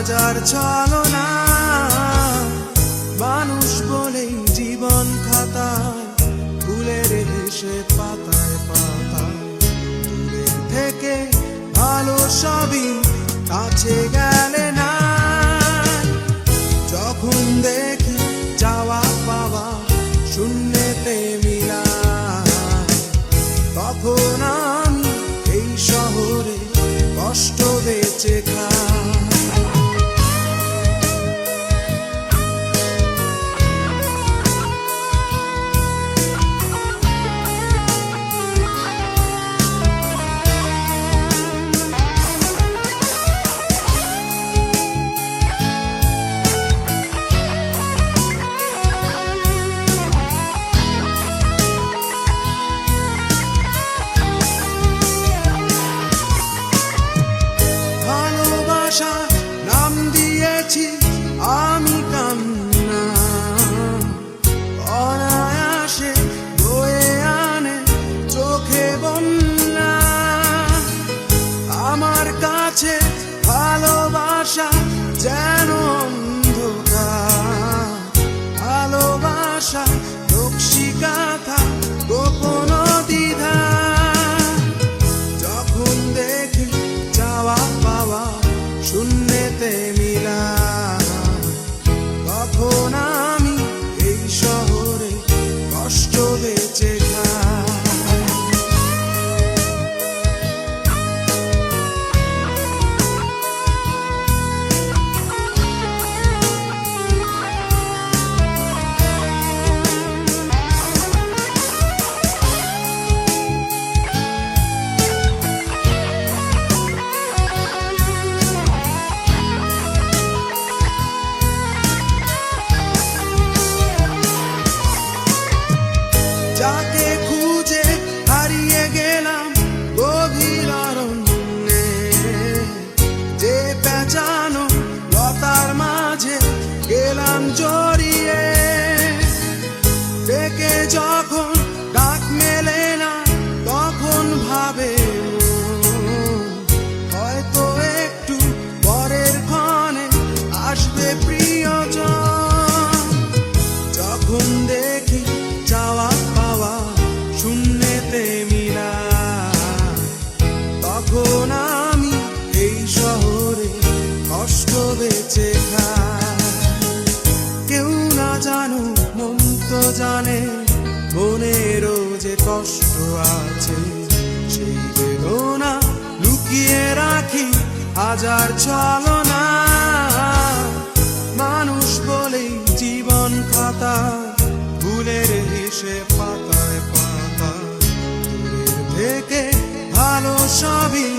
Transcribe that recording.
হাজার ছলনা মানুষ বলেই জীবন খাতায় ফুলের হেসে পাতায় পাতায় দূরের থেকে ভালো সবই কাছে গেলে না যখন দেখি যাওয়া পাওয়া শূন্যতে মিলা তখন আমি এই শহরে কষ্ট বেঁচে খাই নাম দিয়েছি আমি কান্না অনায়াসে বয়ে আনে চোখে বন্যা আমার কাছে ভালোবাসা যেন অন্ধকার ভালোবাসা নকশিকাঁথা গোপন দ্বিধা যখন দেখি যাওয়া পাওয়া শূন্যতে মিলা তখন আমি এই শহরে কষ্ট বেঁচে খাই যাকে খুঁজে হারিয়ে গেলাম গভীর অরণ্যে যে পেঁচানো লতার মাঝে গেলাম জড়িয়ে ডেকে যখন ডাক মেলে না তখন ভাবে হয়তো একটু পরের ক্ষণে আসবে প্রিয়জন যখন দেখি যাওয়া শূন্যতে মিলা তখন আমি এই শহরে কষ্ট বেঁচে খাই কেউ না জানুক মন তো জানে মনেরও যে কষ্ট আছে সেই বেদনা লুকিয়ে রাখি হাজার ছলনা মানুষ বলেই জীবন খাতা ফুলের হেসে পাতায় পাতায় দূরের থেকে ভালো সবই